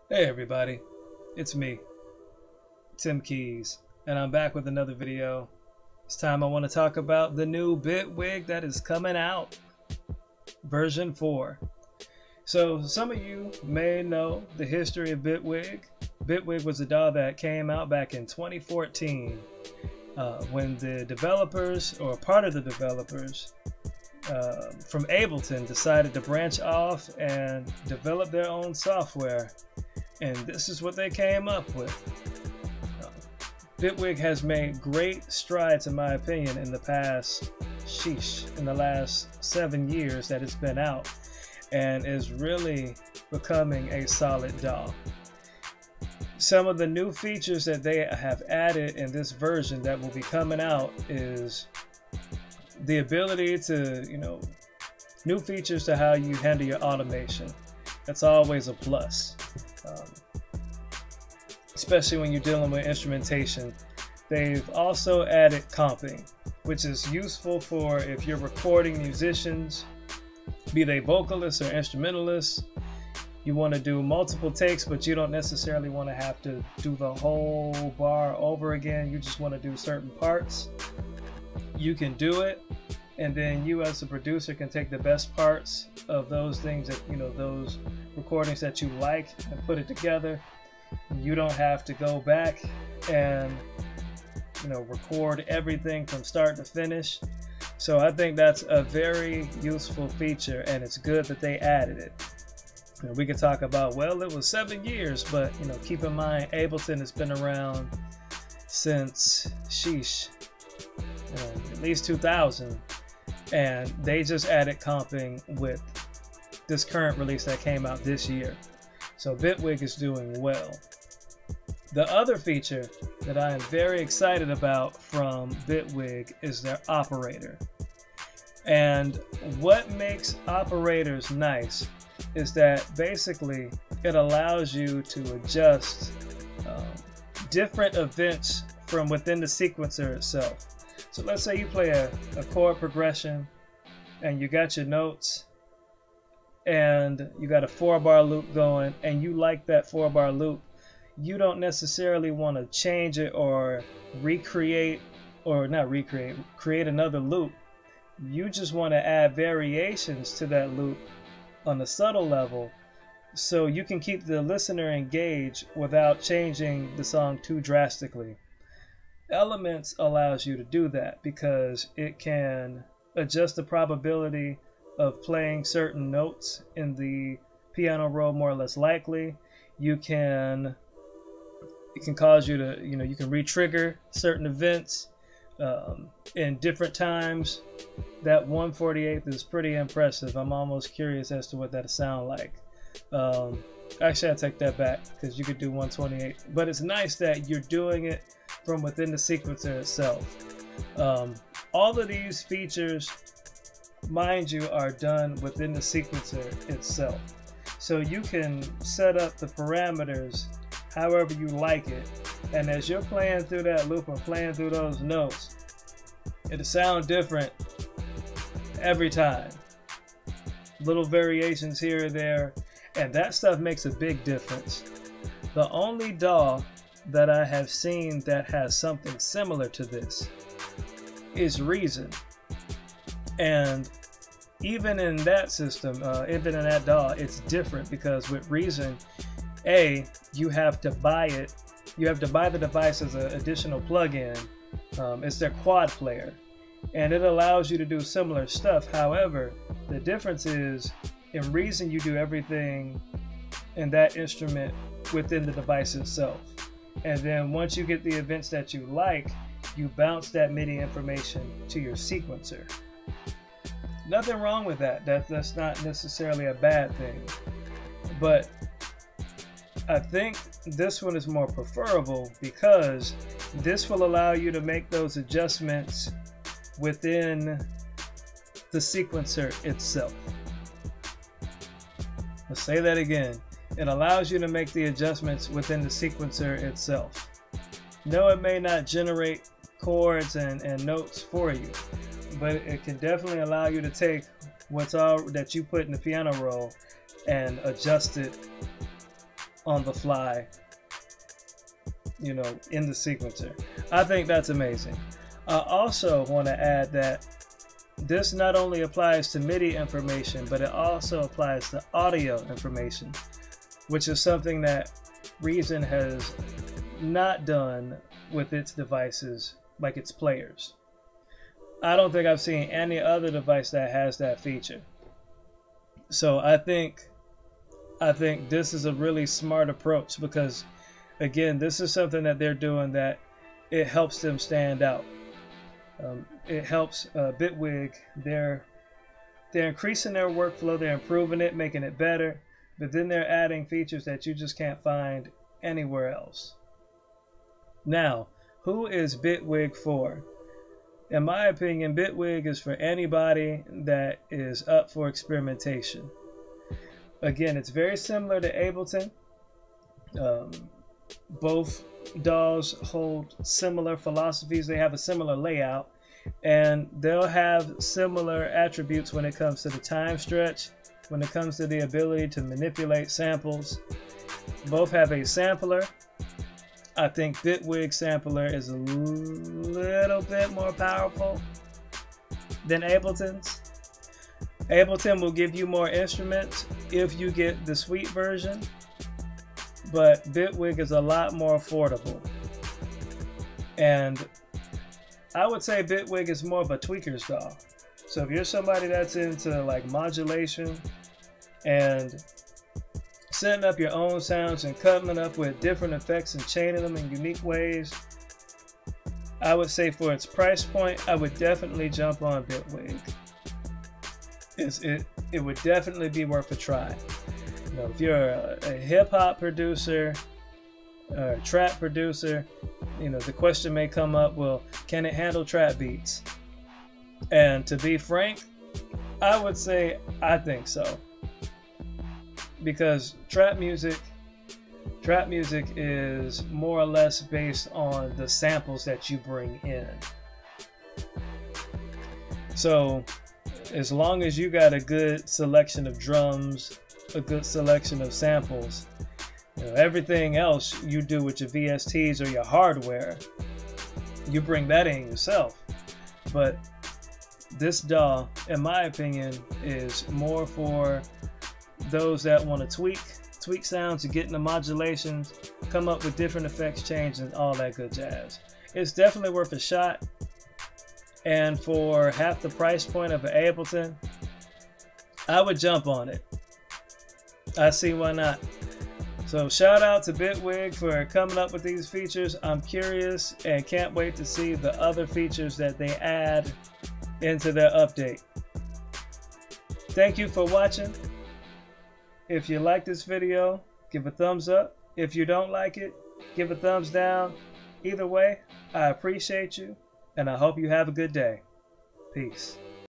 Hey everybody, it's me, Tim Keys, and I'm back with another video. This time I want to talk about the new Bitwig that is coming out, version 4. So some of you may know the history of Bitwig. Bitwig was a DAW that came out back in 2014 when the developers, or part of the developers, from Ableton decided to branch off and develop their own software. And this is what they came up with. Bitwig has made great strides, in my opinion, in the past, in the last 7 years that it's been out, and is really becoming a solid DAW. Some of the new features that they have added in this version that will be coming out is the ability to, new features to how you handle your automation. That's always a plus. Especially when you're dealing with instrumentation. They've also added comping, which is useful for if you're recording musicians, be they vocalists or instrumentalists. You want to do multiple takes, but you don't necessarily want to have to do the whole bar over again. You just want to do certain parts. You can do it, and then you as a producer can take the best parts of those things that, those recordings that you like, and put it together. You don't have to go back and record everything from start to finish. So I think that's a very useful feature, and it's good that they added it. We could talk about, well, it was 7 years, but keep in mind Ableton has been around since at least 2000, and they just added comping with this current release that came out this year. So Bitwig is doing well. The other feature that I am very excited about from Bitwig is their operator. And what makes operators nice is that basically it allows you to adjust different events from within the sequencer itself. So let's say you play a chord progression and you got your notes and you got a 4-bar loop going, and you like that 4-bar loop. You don't necessarily want to change it or create another loop. You just want to add variations to that loop on a subtle level, so you can keep the listener engaged without changing the song too drastically. Elements allows you to do that because it can adjust the probability of playing certain notes in the piano roll more or less likely. It can cause you to, you can re-trigger certain events in different times. That 1/48 is pretty impressive. I'm almost curious as to what that'll sound like. Actually, I take that back, because you could do 1/28. But it's nice that you're doing it from within the sequencer itself. All of these features, mind you, are done within the sequencer itself. So you can set up the parameters however you like it. And as you're playing through that loop and playing through those notes, it'll sound different every time. Little variations here or there, and that stuff makes a big difference. The only DAW that I have seen that has something similar to this is Reason. And even in that system, even in that DAW, it's different, because with Reason, you have to buy it. You have to buy the device as an additional plugin. It's their quad player, and it allows you to do similar stuff. However, the difference is, in Reason, you do everything in that instrument within the device itself. And then once you get the events that you like, you bounce that MIDI information to your sequencer. Nothing wrong with that. That's not necessarily a bad thing. But I think this one is more preferable, because this will allow you to make those adjustments within the sequencer itself. Let's say that again. It allows you to make the adjustments within the sequencer itself. No, it may not generate chords and notes for you, but it can definitely allow you to take what's all that you put in the piano roll and adjust it on the fly, you know, in the sequencer. I think that's amazing. I also want to add that this not only applies to MIDI information, but it also applies to audio information, which is something that Reason has not done with its devices, like its players. I don't think I've seen any other device that has that feature. So I think this is a really smart approach, because again, this is something that they're doing that it helps them stand out. It helps Bitwig. They're increasing their workflow, they're improving it, making it better, but then they're adding features that you just can't find anywhere else. Now, who is Bitwig for? In my opinion, Bitwig is for anybody that is up for experimentation. Again, it's very similar to Ableton. Both DAWs hold similar philosophies. They have a similar layout, and they'll have similar attributes when it comes to the time stretch, when it comes to the ability to manipulate samples. Both have a sampler. I think Bitwig sampler is a little bit more powerful than Ableton's. Ableton will give you more instruments if you get the suite version, but Bitwig is a lot more affordable. And I would say Bitwig is more of a tweaker's DAW. So if you're somebody that's into like modulation and setting up your own sounds and coming up with different effects and chaining them in unique ways, I would say for its price point, I would definitely jump on Bitwig. It would definitely be worth a try. You know, if you're a hip-hop producer or a trap producer, you know, the question may come up, well, can it handle trap beats? And to be frank, I would say I think so. Because trap music is more or less based on the samples that you bring in. So as long as you got a good selection of drums, a good selection of samples, you know, everything else you do with your VSTs or your hardware, you bring that in yourself. But this DAW, in my opinion, is more for those that want to tweak sounds to get into modulations, come up with different effects changes and all that good jazz. It's definitely worth a shot. And for half the price point of an Ableton, I would jump on it. I see why not. So shout out to Bitwig for coming up with these features. I'm curious and can't wait to see the other features that they add into their update. Thank you for watching. If you like this video, give a thumbs up. If you don't like it, give a thumbs down. Either way, I appreciate you, and I hope you have a good day. Peace.